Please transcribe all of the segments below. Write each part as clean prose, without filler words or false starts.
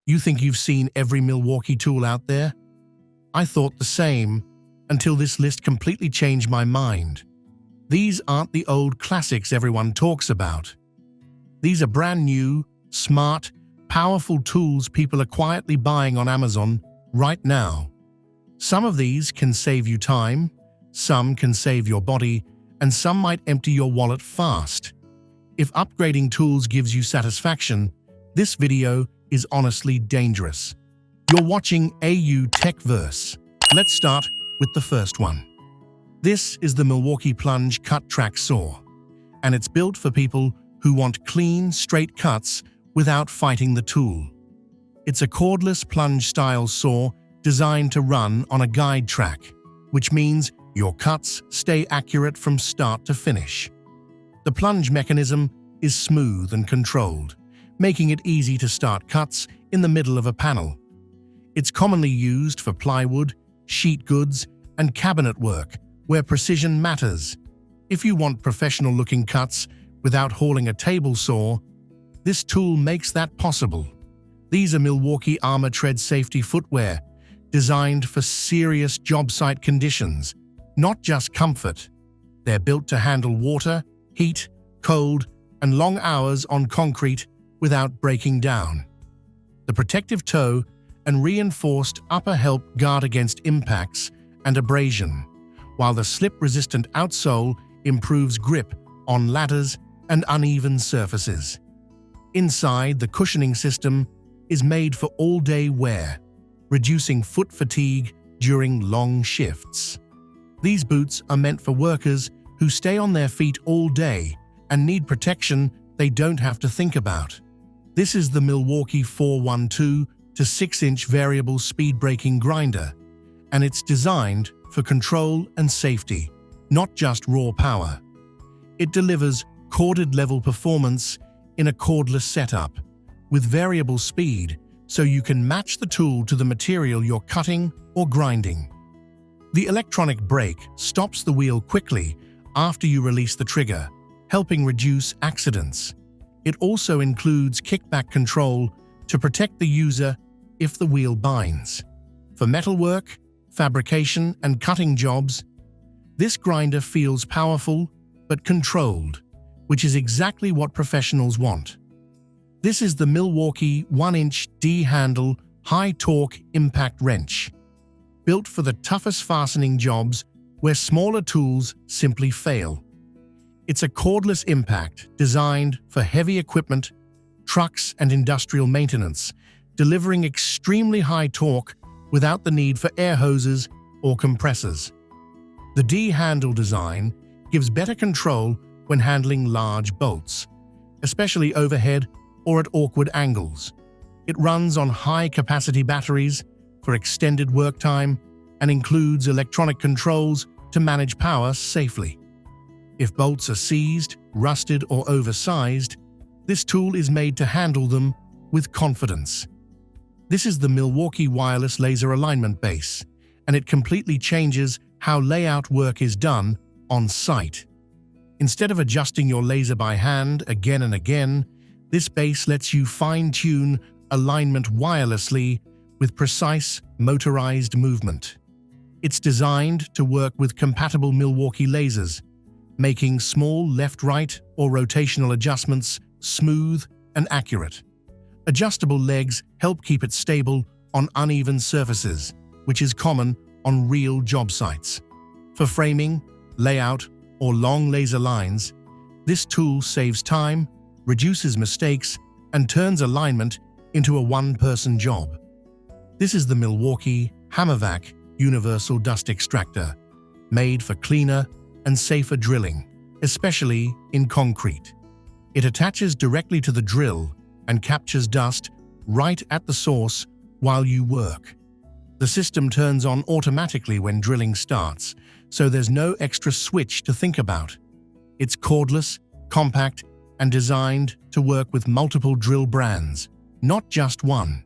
You think you've seen every Milwaukee tool out there? I thought the same, until this list completely changed my mind. These aren't the old classics everyone talks about. These are brand new, smart, powerful tools people are quietly buying on Amazon right now. Some of these can save you time, some can save your body, and some might empty your wallet fast. If upgrading tools gives you satisfaction, this video is honestly dangerous. You're watching TechVerse. Let's start with the first one. This is the Milwaukee Plunge Cut Track Saw, and it's built for people who want clean, straight cuts without fighting the tool. It's a cordless plunge-style saw designed to run on a guide track, which means your cuts stay accurate from start to finish. The plunge mechanism is smooth and controlled, making it easy to start cuts in the middle of a panel. It's commonly used for plywood, sheet goods, and cabinet work, where precision matters. If you want professional-looking cuts without hauling a table saw, this tool makes that possible. These are Milwaukee Armourtred safety footwear, designed for serious job site conditions, not just comfort. They're built to handle water, heat, cold, and long hours on concrete without breaking down. The protective toe and reinforced upper help guard against impacts and abrasion, while the slip-resistant outsole improves grip on ladders and uneven surfaces. Inside, the cushioning system is made for all-day wear, reducing foot fatigue during long shifts. These boots are meant for workers who stay on their feet all day and need protection they don't have to think about. This is the Milwaukee 412 to 6-inch variable speed braking grinder, and it's designed for control and safety, not just raw power. It delivers corded-level performance in a cordless setup, with variable speed so you can match the tool to the material you're cutting or grinding. The electronic brake stops the wheel quickly after you release the trigger, helping reduce accidents. It also includes kickback control to protect the user if the wheel binds. For metalwork, fabrication, and cutting jobs, this grinder feels powerful but controlled, which is exactly what professionals want. This is the Milwaukee 1-inch D-handle high-torque impact wrench, built for the toughest fastening jobs where smaller tools simply fail. It's a cordless impact designed for heavy equipment, trucks, and industrial maintenance, delivering extremely high torque without the need for air hoses or compressors. The D-handle design gives better control when handling large bolts, especially overhead or at awkward angles. It runs on high-capacity batteries for extended work time and includes electronic controls to manage power safely. If bolts are seized, rusted, or oversized, this tool is made to handle them with confidence. This is the Milwaukee Wireless Laser Alignment Base, and it completely changes how layout work is done on site. Instead of adjusting your laser by hand again and again, this base lets you fine-tune alignment wirelessly with precise, motorized movement. It's designed to work with compatible Milwaukee lasers, making small left-right or rotational adjustments smooth and accurate. Adjustable legs help keep it stable on uneven surfaces, which is common on real job sites. For framing, layout, or long laser lines, this tool saves time, reduces mistakes, and turns alignment into a one-person job. This is the Milwaukee HAMMERVAC Universal Dust Extractor, made for cleaner and safer drilling, especially in concrete. It attaches directly to the drill and captures dust right at the source while you work. The system turns on automatically when drilling starts, so there's no extra switch to think about. It's cordless, compact, and designed to work with multiple drill brands, not just one.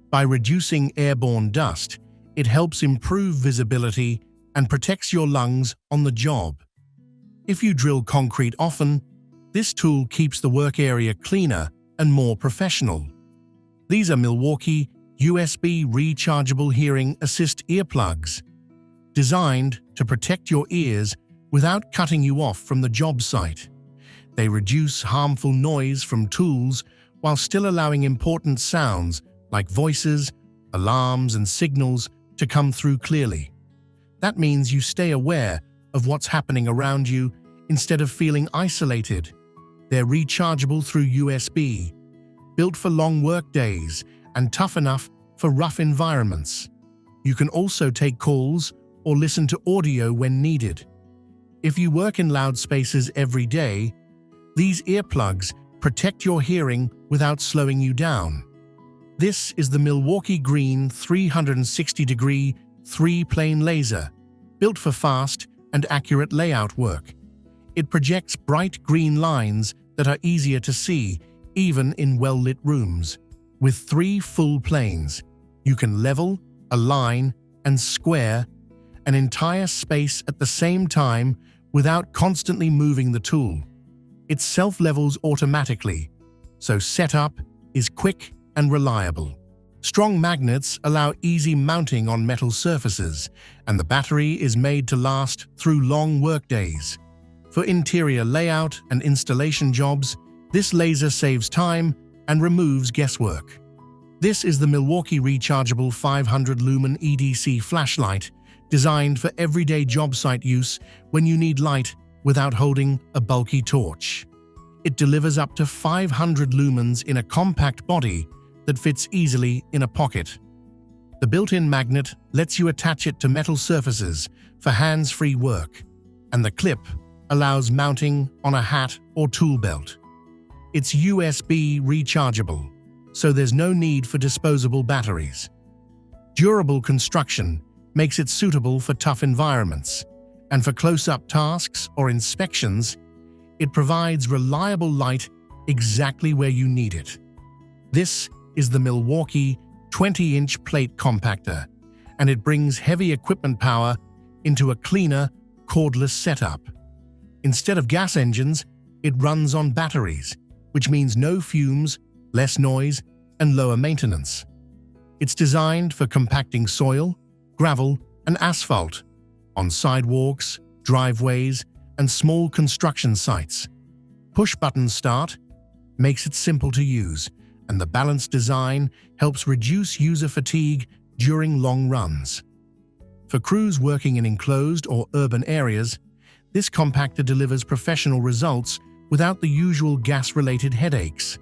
By reducing airborne dust, it helps improve visibility and protects your lungs on the job. If you drill concrete often, this tool keeps the work area cleaner and more professional. These are Milwaukee USB rechargeable hearing assist earplugs, designed to protect your ears without cutting you off from the job site. They reduce harmful noise from tools while still allowing important sounds like voices, alarms, and signals to come through clearly. That means you stay aware of what's happening around you instead of feeling isolated. They're rechargeable through USB, built for long work days and tough enough for rough environments. You can also take calls or listen to audio when needed. If you work in loud spaces every day, these earplugs protect your hearing without slowing you down. This is the Milwaukee Green 360-degree 3-plane laser, built for fast and accurate layout work. It projects bright green lines that are easier to see, even in well-lit rooms. With 3 full planes, you can level, align, and square an entire space at the same time without constantly moving the tool. It self-levels automatically, so setup is quick and reliable. Strong magnets allow easy mounting on metal surfaces, and the battery is made to last through long workdays. For interior layout and installation jobs, this laser saves time and removes guesswork. This is the Milwaukee Rechargeable 500-lumen EDC flashlight, designed for everyday job site use when you need light without holding a bulky torch. It delivers up to 500 lumens in a compact body that fits easily in a pocket. The built-in magnet lets you attach it to metal surfaces for hands-free work, and the clip allows mounting on a hat or tool belt. It's USB rechargeable, so there's no need for disposable batteries. Durable construction makes it suitable for tough environments, and for close-up tasks or inspections, it provides reliable light exactly where you need it. This is the Milwaukee 20-inch plate compactor, and it brings heavy equipment power into a cleaner, cordless setup. Instead of gas engines, it runs on batteries, which means no fumes, less noise, and lower maintenance. It's designed for compacting soil, gravel, and asphalt on sidewalks, driveways, and small construction sites. Push-button start makes it simple to use, and the balanced design helps reduce user fatigue during long runs. For crews working in enclosed or urban areas, this compactor delivers professional results without the usual gas-related headaches.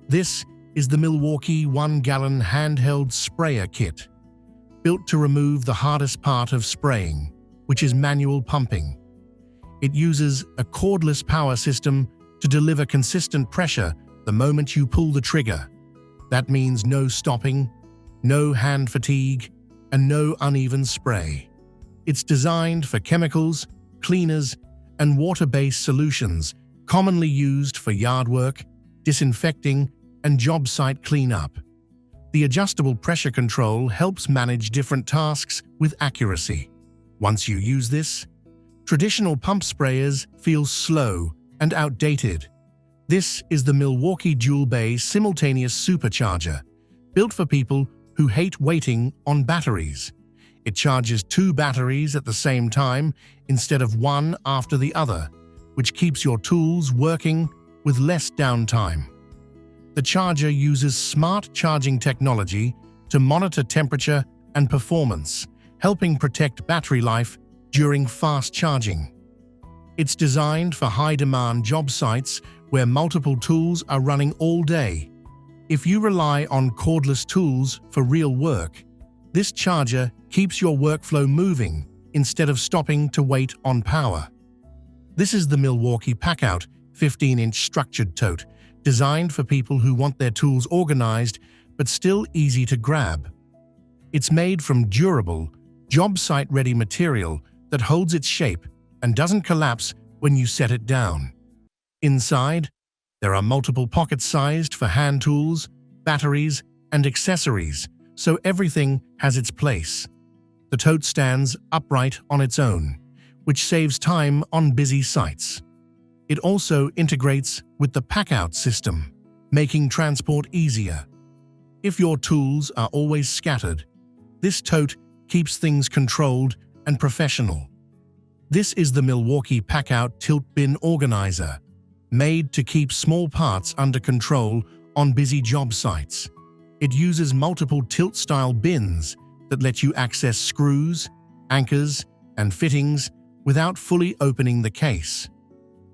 This is the Milwaukee 1-gallon handheld sprayer kit, built to remove the hardest part of spraying, which is manual pumping. It uses a cordless power system to deliver consistent pressure the moment you pull the trigger. That means no stopping, no hand fatigue, and no uneven spray. It's designed for chemicals, cleaners, and water-based solutions commonly used for yard work, disinfecting, and job site cleanup. The adjustable pressure control helps manage different tasks with accuracy. Once you use this, traditional pump sprayers feel slow and outdated. This is the Milwaukee Dual-Bay Simultaneous Supercharger, built for people who hate waiting on batteries. It charges 2 batteries at the same time instead of one after the other, which keeps your tools working with less downtime. The charger uses smart charging technology to monitor temperature and performance, helping protect battery life during fast charging. It's designed for high-demand job sites where multiple tools are running all day. If you rely on cordless tools for real work, this charger keeps your workflow moving instead of stopping to wait on power. This is the Milwaukee PACKOUT 15-inch structured tote, designed for people who want their tools organized but still easy to grab. It's made from durable, job site-ready material that holds its shape and doesn't collapse when you set it down. Inside, there are multiple pockets sized for hand tools, batteries, and accessories, so everything has its place. The tote stands upright on its own, which saves time on busy sites. It also integrates with the PACKOUT system, making transport easier. If your tools are always scattered, this tote keeps things controlled and professional. This is the Milwaukee PACKOUT Tilt Bin Organizer, made to keep small parts under control on busy job sites. It uses multiple tilt-style bins that let you access screws, anchors, and fittings without fully opening the case.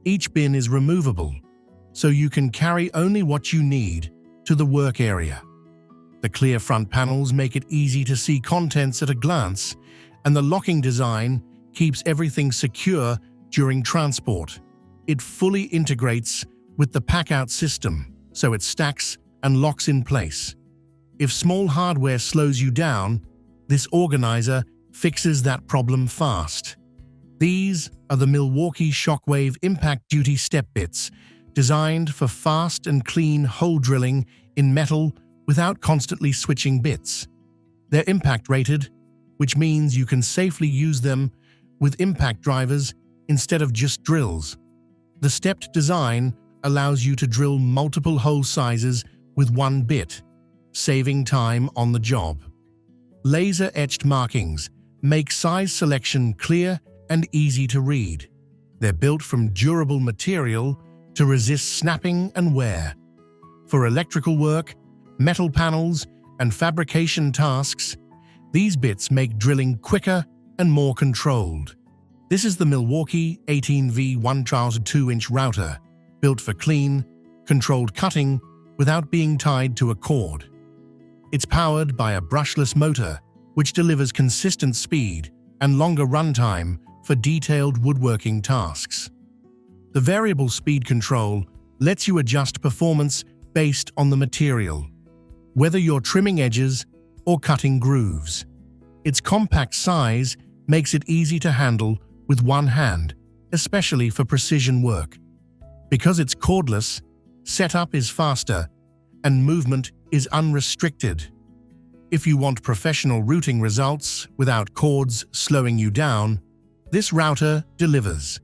Each bin is removable, so you can carry only what you need to the work area. The clear front panels make it easy to see contents at a glance, and the locking design keeps everything secure during transport. It fully integrates with the PACKOUT system, so it stacks and locks in place. If small hardware slows you down, this organizer fixes that problem fast. These are the Milwaukee Shockwave Impact Duty Step Bits, designed for fast and clean hole drilling in metal without constantly switching bits. They're impact-rated, which means you can safely use them with impact drivers instead of just drills. The stepped design allows you to drill multiple hole sizes with one bit, saving time on the job. Laser-etched markings make size selection clear and easy to read. They're built from durable material to resist snapping and wear. For electrical work, metal panels, and fabrication tasks, these bits make drilling quicker and more controlled. This is the Milwaukee 18V 1/2-inch router, built for clean, controlled cutting without being tied to a cord. It's powered by a brushless motor, which delivers consistent speed and longer runtime for detailed woodworking tasks. The variable speed control lets you adjust performance based on the material, whether you're trimming edges or cutting grooves. Its compact size makes it easy to handle with one hand, especially for precision work. Because it's cordless, setup is faster and movement is unrestricted. If you want professional routing results without cords slowing you down, this router delivers.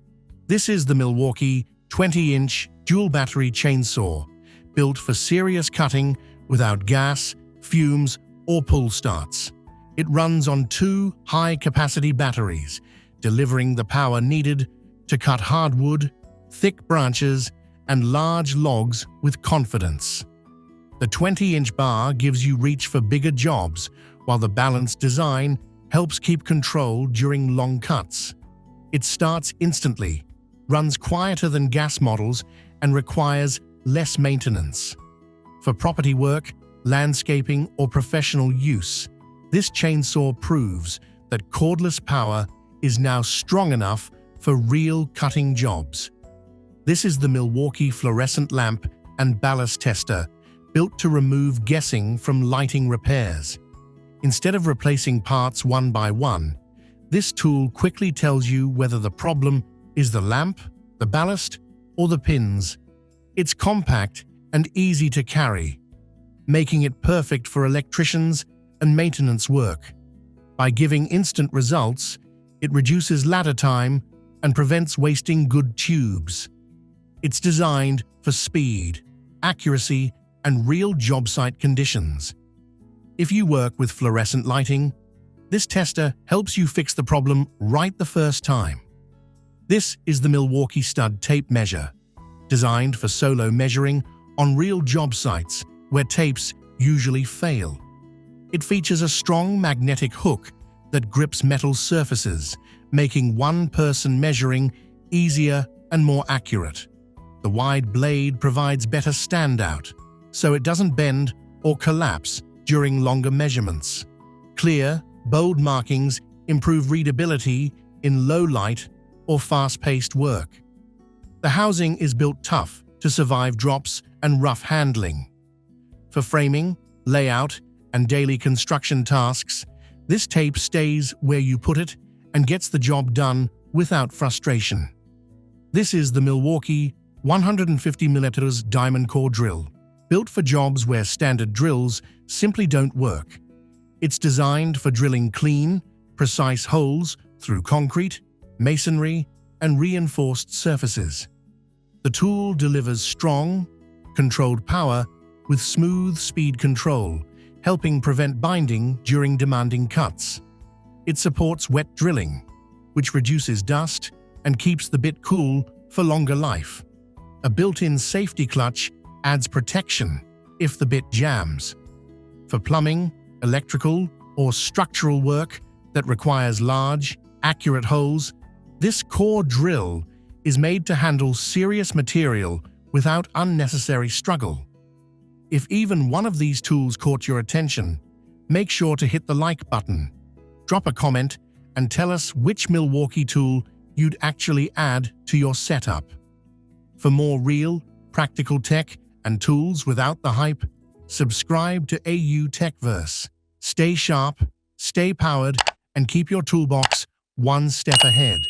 This is the Milwaukee 20-inch dual-battery chainsaw, built for serious cutting without gas, fumes, or pull starts. It runs on 2 high-capacity batteries, delivering the power needed to cut hardwood, thick branches, and large logs with confidence. The 20-inch bar gives you reach for bigger jobs, while the balanced design helps keep control during long cuts. It starts instantly, runs quieter than gas models, and requires less maintenance. For property work, landscaping, or professional use, this chainsaw proves that cordless power is now strong enough for real cutting jobs. This is the Milwaukee Fluorescent lamp and ballast tester, built to remove guessing from lighting repairs. Instead of replacing parts one by one, this tool quickly tells you whether the problem is the lamp, the ballast, or the pins. It's compact and easy to carry, making it perfect for electricians and maintenance work. By giving instant results, it reduces ladder time and prevents wasting good tubes. It's designed for speed, accuracy, and real job site conditions. If you work with fluorescent lighting, this tester helps you fix the problem right the first time. This is the Milwaukee Stud Tape Measure, designed for solo measuring on real job sites where tapes usually fail. It features a strong magnetic hook that grips metal surfaces, making one-person measuring easier and more accurate. The wide blade provides better standout, so it doesn't bend or collapse during longer measurements. Clear, bold markings improve readability in low light or fast-paced work. The housing is built tough to survive drops and rough handling. For framing, layout, and daily construction tasks, this tape stays where you put it and gets the job done without frustration. This is the Milwaukee 150mm diamond core drill, built for jobs where standard drills simply don't work. It's designed for drilling clean, precise holes through concrete, masonry, and reinforced surfaces. The tool delivers strong, controlled power with smooth speed control, helping prevent binding during demanding cuts. It supports wet drilling, which reduces dust and keeps the bit cool for longer life. A built-in safety clutch adds protection if the bit jams. For plumbing, electrical, or structural work that requires large, accurate holes, this core drill is made to handle serious material without unnecessary struggle. If even one of these tools caught your attention, make sure to hit the like button, drop a comment, and tell us which Milwaukee tool you'd actually add to your setup. For more real, practical tech and tools without the hype, subscribe to TechVerse. Stay sharp, stay powered, and keep your toolbox one step ahead.